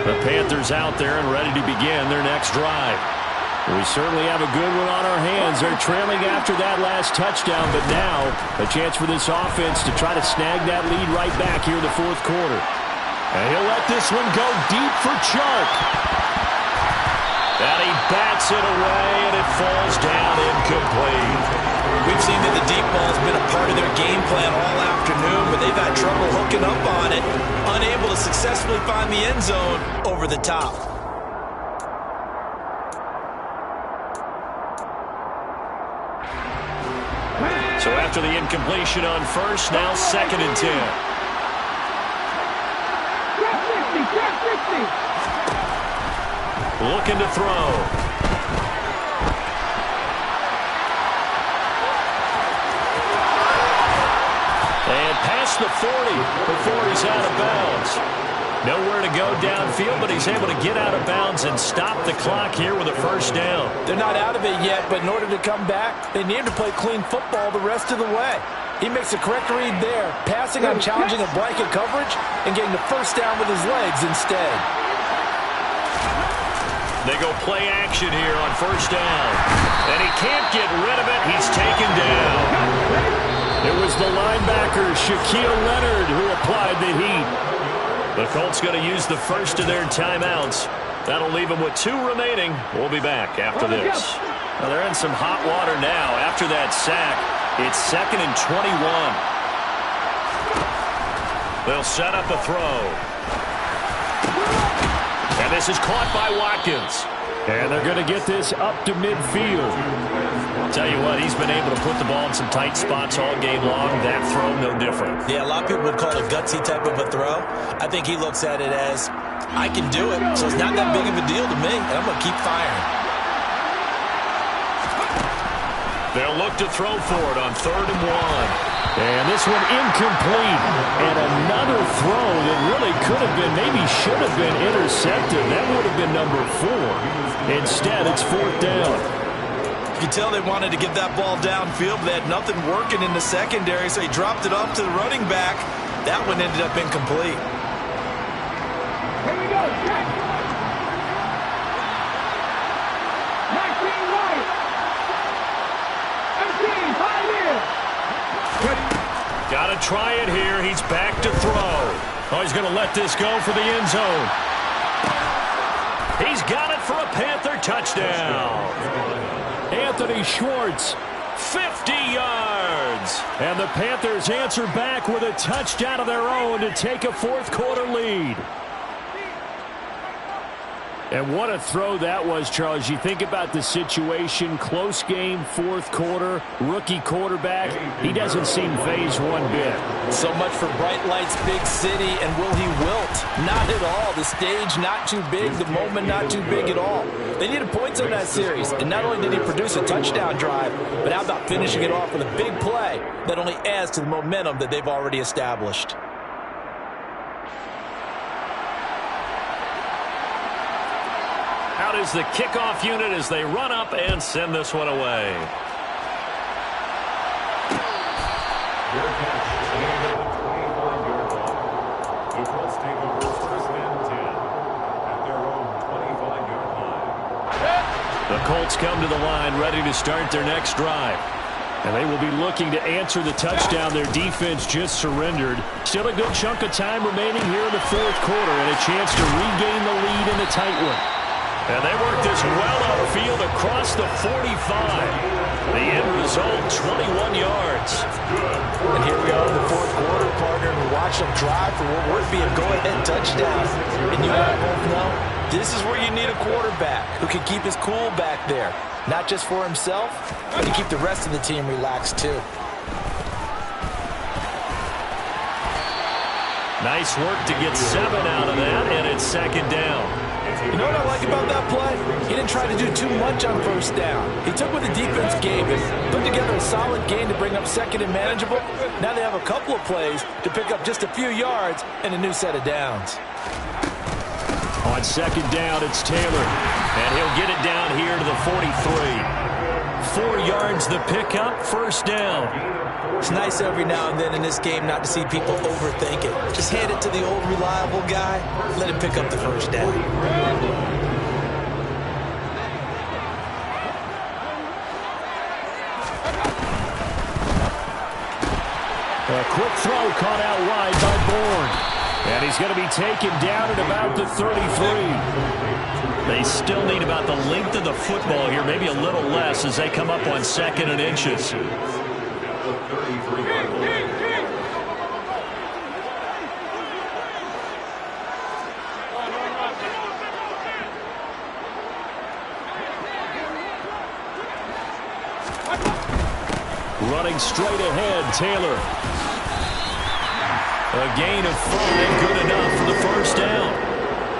The Panthers out there and ready to begin their next drive. We certainly have a good one on our hands. They're trailing after that last touchdown, but now a chance for this offense to try to snag that lead right back here in the fourth quarter. And he'll let this one go deep for Chark. And he bats it away, and it falls down incomplete. We've seen that the deep ball has been a part of their game plan all afternoon, but they've had trouble hooking up on it, unable to successfully find the end zone over the top. So after the incompletion on first, now 2nd and 10. Looking to throw. And past the 40 before he's out of bounds. Nowhere to go downfield, but he's able to get out of bounds and stop the clock here with a first down. They're not out of it yet, but in order to come back, they need to play clean football the rest of the way. He makes a correct read there, passing on challenging a blanket coverage and getting the first down with his legs instead. They go play action here on first down. And he can't get rid of it. He's taken down. It was the linebacker, Shaquille Leonard, who applied the heat. The Colts going to use the first of their timeouts. That'll leave them with 2 remaining. We'll be back after this. Well, they're in some hot water now. After that sack, it's 2nd and 21. They'll set up a throw. And this is caught by Watkins. And they're going to get this up to midfield. Tell you what, he's been able to put the ball in some tight spots all game long. That throw, no different. Yeah, a lot of people would call it a gutsy type of a throw. I think he looks at it as, I can do it, so it's not that big of a deal to me, and I'm going to keep firing. They'll look to throw for it on 3rd and 1. And this one incomplete. And another throw that really could have been, maybe should have been intercepted. That would have been number 4. Instead, it's 4th down. You can tell they wanted to get that ball downfield, but they had nothing working in the secondary, so he dropped it off to the running back. That one ended up incomplete. Here we go, check. 19 right. 13, 5 in. Got to try it here. He's back to throw. Oh, he's going to let this go for the end zone. He's got it for a Panther touchdown. Anthony Schwartz, 50 yards. And the Panthers answer back with a touchdown of their own to take a fourth quarter lead. And what a throw that was, Charles. You think about the situation, close game, fourth quarter, rookie quarterback. He doesn't seem fazed one bit. So much for bright lights, big city, and will he wilt? Not at all. The stage not too big, the moment not too big at all. They needed points in that series, and not only did he produce a touchdown drive, but how about finishing it off with a big play that only adds to the momentum that they've already established. Out is the kickoff unit as they run up and send this one away. Their catch made at the 25-yard line. The Colts take over 1st and 10 at their own 25-yard line. The Colts come to the line ready to start their next drive. And they will be looking to answer the touchdown their defense just surrendered. Still a good chunk of time remaining here in the fourth quarter and a chance to regain the lead in a tight one. And they work this well upfield across the 45. The end result, 21 yards. And here we are in the fourth quarter, partner, and we watch them drive for what would be a go-ahead touchdown. And you and I both know this is where you need a quarterback who can keep his cool back there. Not just for himself, but to keep the rest of the team relaxed too. Nice work to get 7 out of that, and it's 2nd down. You know what I like about that play? He didn't try to do too much on first down. He took what the defense gave him, put together a solid gain to bring up second and manageable. Now they have a couple of plays to pick up just a few yards and a new set of downs. On second down, it's Taylor. And he'll get it down here to the 43. 4 yards the pickup, first down. It's nice every now and then in this game not to see people overthink it. Just hand it to the old reliable guy. Let him pick up the first down. A quick throw caught out wide by Bourne. And he's going to be taken down at about the 33. They still need about the length of the football here, maybe a little less as they come up on second and inches. Running straight ahead, Taylor. A gain of 5, good enough for the first down.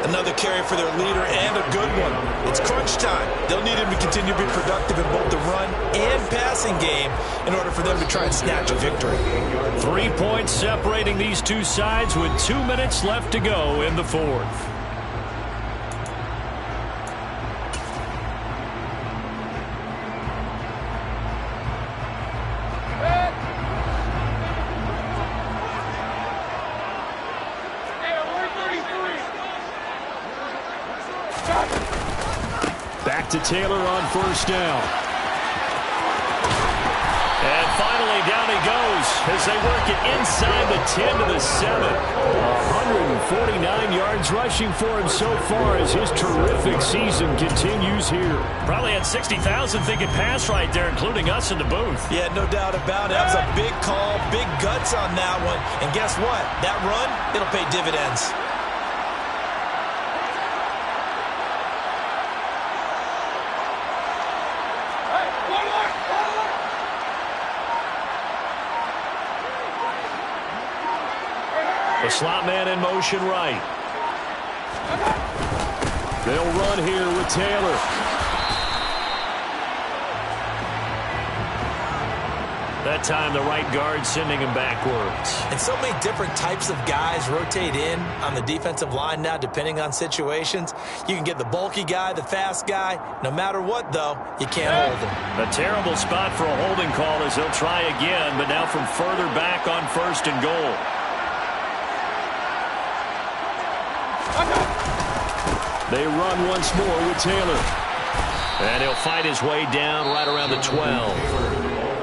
Another carry for their leader and a good one. It's crunch time. They'll need him to continue to be productive in both the run and passing game in order for them to try and snatch a victory. 3 points separating these two sides with 2 minutes left to go in the fourth. Back to Taylor on first down. And finally down he goes as they work it inside the 10 to the 7. 149 yards rushing for him so far as his terrific season continues here. Probably had 60,000 thinking pass right there, including us in the booth. Yeah, no doubt about it. That was a big call, big guts on that one. And guess what? That run, it'll pay dividends. The slot man in motion right. They'll run here with Taylor. That time the right guard sending him backwards. And so many different types of guys rotate in on the defensive line now depending on situations. You can get the bulky guy, the fast guy. No matter what, though, you can't hold him. A terrible spot for a holding call as he'll try again, but now from further back on first and goal. They run once more with Taylor. And he'll fight his way down right around the 12.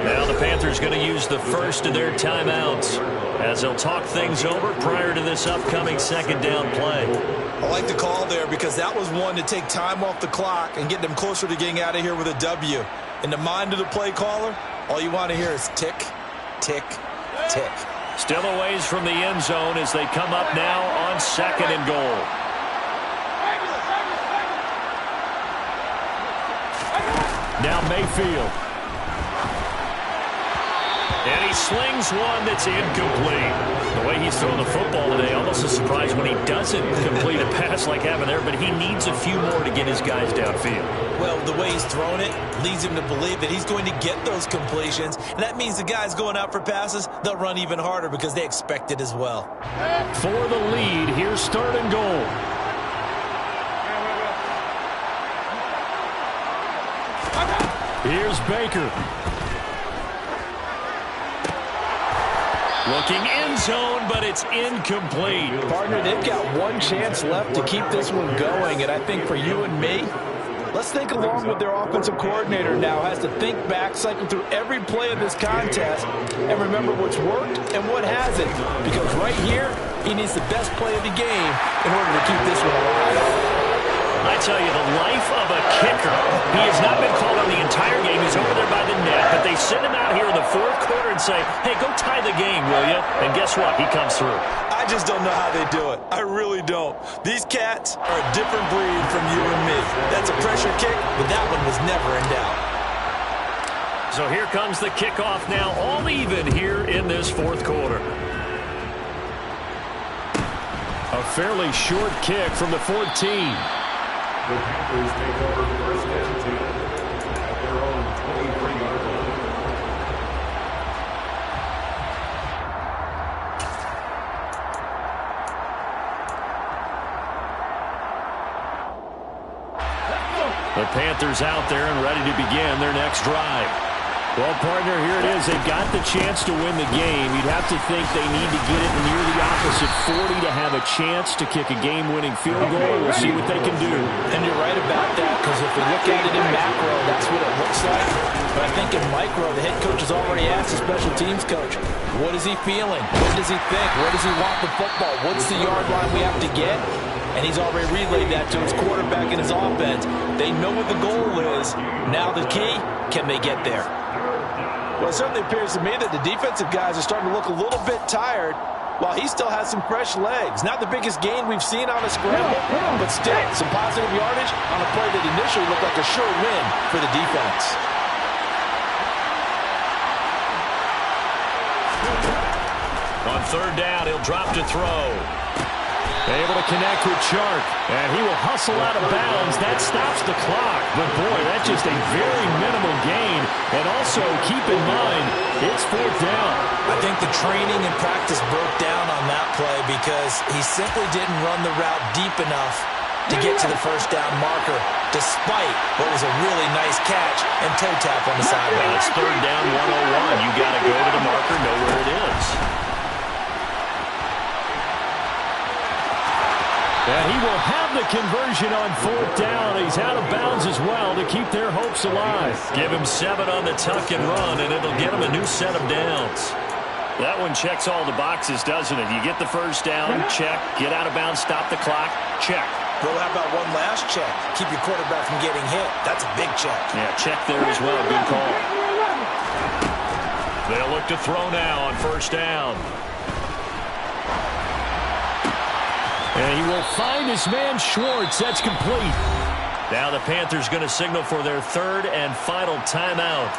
Now the Panthers going to use the first of their timeouts as they'll talk things over prior to this upcoming second down play. I like the call there because that was one to take time off the clock and get them closer to getting out of here with a W. In the mind of the play caller, all you want to hear is tick, tick, tick. Still a ways from the end zone as they come up now on second and goal. Now Mayfield. And he slings one that's incomplete. The way he's throwing the football today, almost a surprise when he doesn't complete a pass like having there, but he needs a few more to get his guys downfield. Well, the way he's throwing it leads him to believe that he's going to get those completions, and that means the guys going out for passes, they'll run even harder because they expect it as well. For the lead, here's third and goal. Here's Baker. Looking end zone, but it's incomplete. Partner, they've got one chance left to keep this one going, and I think for you and me, let's think along with their offensive coordinator now has to think back, cycle through every play of this contest, and remember what's worked and what hasn't. Because right here, he needs the best play of the game in order to keep this one alive. I tell you, the life of a kicker. He has not been called on the entire game. He's over there by the net, but they send him out here in the fourth quarter and say, hey, go tie the game, will you? And guess what? He comes through. I just don't know how they do it. I really don't. These cats are a different breed from you and me. That's a pressure kick, but that one was never in doubt. So here comes the kickoff now, all even here in this fourth quarter. A fairly short kick from the 14. The Panthers take over first and 10 at their own 23-yard line. The Panthers out there and ready to begin their next drive. Well, partner, here it is. They've got the chance to win the game. You'd have to think they need to get it near the opposite 40 to have a chance to kick a game-winning field goal. We'll see what they can do. And you're right about that, because if we look at it in macro, that's what it looks like. But I think in micro, the head coach has already asked the special teams coach, what is he feeling? What does he think? Where does he want the football? What's the yard line we have to get? And he's already relayed that to his quarterback and his offense. They know what the goal is. Now the key, can they get there? Well, it certainly appears to me that the defensive guys are starting to look a little bit tired while he still has some fresh legs. Not the biggest gain we've seen on a scramble, but still some positive yardage on a play that initially looked like a sure win for the defense. On third down, he'll drop to throw. Able to connect with Chark, and he will hustle out of bounds. That stops the clock. But, boy, that's just a very minimal gain. And also, keep in mind, it's fourth down. I think the training and practice broke down on that play because he simply didn't run the route deep enough to get to the first down marker, despite what was a really nice catch and toe tap on the sideline. It's third down 101. You got to go to the marker, know where it is. And he will have the conversion on fourth down. He's out of bounds as well to keep their hopes alive. Give him 7 on the tuck and run, and it'll get him a new set of downs. That one checks all the boxes, doesn't it? You get the first down, check. Get out of bounds, stop the clock, check. Well, how about one last check? Keep your quarterback from getting hit. That's a big check. Yeah, check there as well. Good call. They'll look to throw now on first down. And he will find his man Schwartz. That's complete. Now the Panthers going to signal for their third and final timeout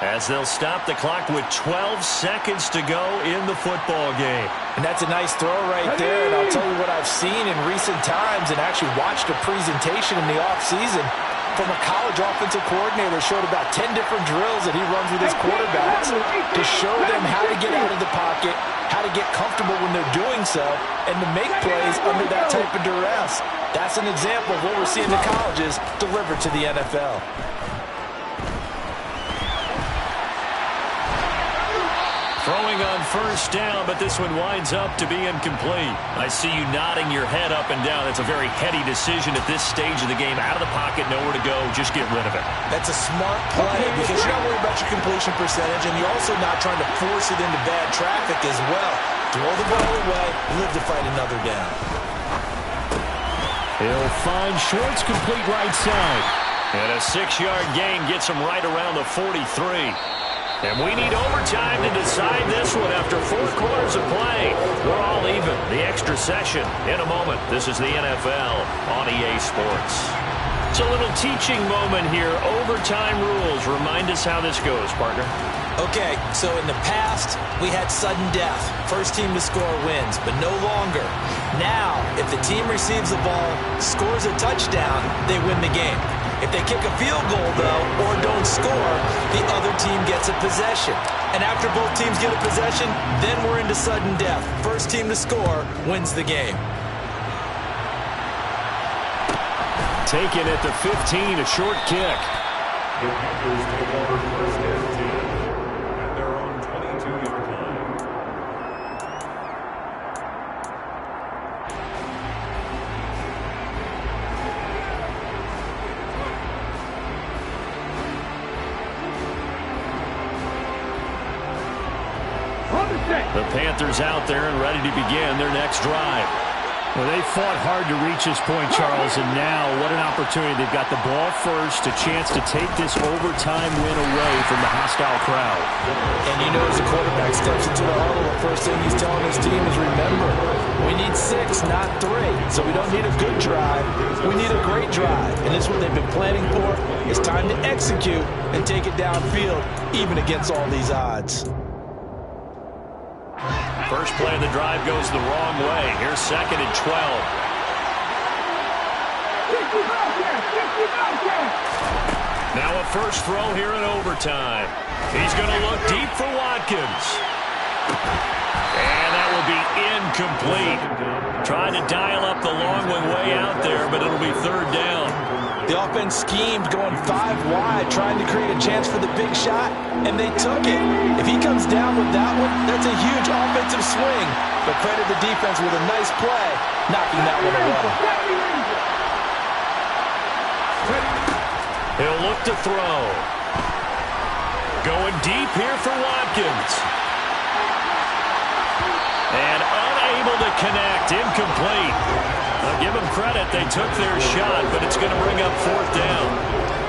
as they'll stop the clock with 12 seconds to go in the football game. And that's a nice throw right there. And I'll tell you what I've seen in recent times and actually watched a presentation in the offseason from a college offensive coordinator. Showed about 10 different drills that he runs with his quarterbacks to show them how to get out of the pocket, how to get comfortable when they're doing so, and to make plays under that type of duress. That's an example of what we're seeing the colleges deliver to the NFL. Throwing on first down, but this one winds up to be incomplete. I see you nodding your head up and down. That's a very heady decision at this stage of the game. Out of the pocket, nowhere to go. Just get rid of it. That's a smart play because you're not worried about your completion percentage, and you're also not trying to force it into bad traffic as well. Throw the ball away, live to fight another down. He'll find Schwartz complete right side. And a 6-yard gain gets him right around the 43. And we need overtime to decide this one after 4 quarters of play. We're all even. The extra session in a moment. This is the NFL on EA Sports. It's a little teaching moment here. Overtime rules. Remind us how this goes, partner. Okay, so in the past, we had sudden death. First team to score wins, but no longer. Now, if the team receives the ball, scores a touchdown, they win the game. If they kick a field goal, though, or don't score, the other team gets a possession. And after both teams get a possession, then we're into sudden death. First team to score wins the game. Taken at the 15, a short kick. The Panthers take over first and 10 at their own 22-yard line. The Panthers out there and ready to begin their next drive. Well, they fought hard to reach this point, Charles, and now what an opportunity. They've got the ball first, a chance to take this overtime win away from the hostile crowd. And you know, as the quarterback steps into the huddle, the first thing he's telling his team is, remember, we need 6, not 3. So we don't need a good drive. We need a great drive. And this is what they've been planning for. It's time to execute and take it downfield, even against all these odds. First play of the drive goes the wrong way. Here's 2nd and 12. Now a first throw here in overtime. He's going to look deep for Watkins. And that will be incomplete. Trying to dial up the long one way out there, but it'll be third down. The offense schemed going 5 wide, trying to create a chance for the big shot, and they took it. If he comes down with that one, that's a huge offensive swing. But credit the defense with a nice play, knocking that one away. He'll look to throw. Going deep here for Watkins. And unable to connect, incomplete. I'll give them credit, they took their shot, but it's going to bring up fourth down.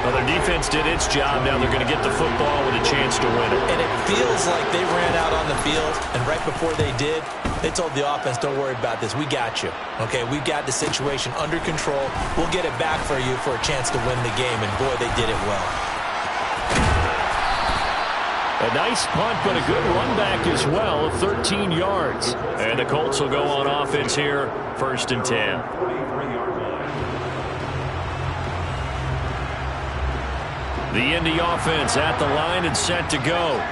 Well, their defense did its job, now they're going to get the football with a chance to win it. And it feels like they ran out on the field, and right before they did, they told the offense, don't worry about this, we got you. Okay, we've got the situation under control. We'll get it back for you for a chance to win the game, and boy, they did it well. A nice punt, but a good run back as well of 13 yards. And the Colts will go on offense here, 1st and 10. The Indy offense at the line and set to go.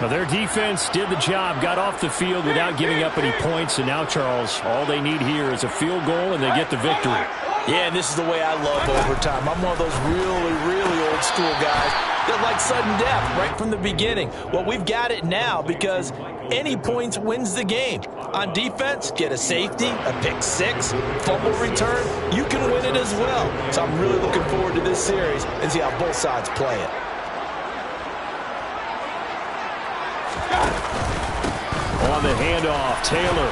Now their defense did the job, got off the field without giving up any points, and now, Charles, all they need here is a field goal, and they get the victory. Yeah, and this is the way I love overtime. I'm one of those really, really old school guys that like sudden death right from the beginning. Well, we've got it now because any points wins the game. On defense, get a safety, a pick six, fumble return, you can win it as well. So I'm really looking forward to this series and see how both sides play it. On the handoff, Taylor.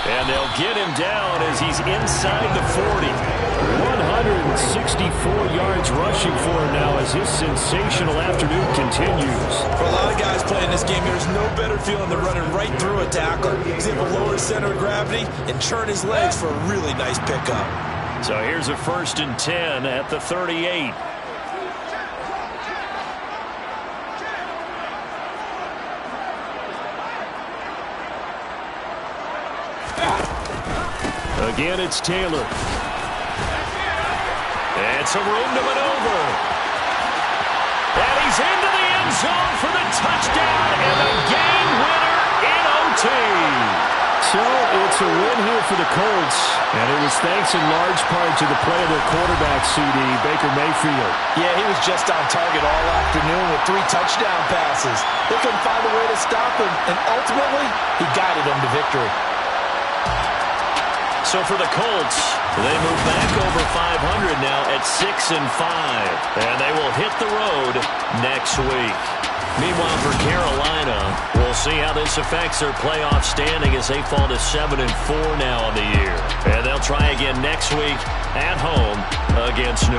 And they'll get him down as he's inside the 40. 164 yards rushing for him now as his sensational afternoon continues. For a lot of guys playing this game, there's no better feeling than running right through a tackler. He's able to lower his center of gravity and churn his legs for a really nice pickup. So here's a 1st and 10 at the 38. Again, it's Taylor. It's a room to maneuver. And he's into the end zone for the touchdown and the game winner in OT. So it's a win here for the Colts, and it was thanks in large part to the play of their quarterback, CD, Baker Mayfield. Yeah, he was just on target all afternoon with 3 touchdown passes. They couldn't find a way to stop him, and ultimately, he guided them to victory. So for the Colts, they move back over 500 now at 6-5, and they will hit the road next week. Meanwhile, for Carolina, we'll see how this affects their playoff standing as they fall to 7-4 now on the year. And they'll try again next week at home against New England.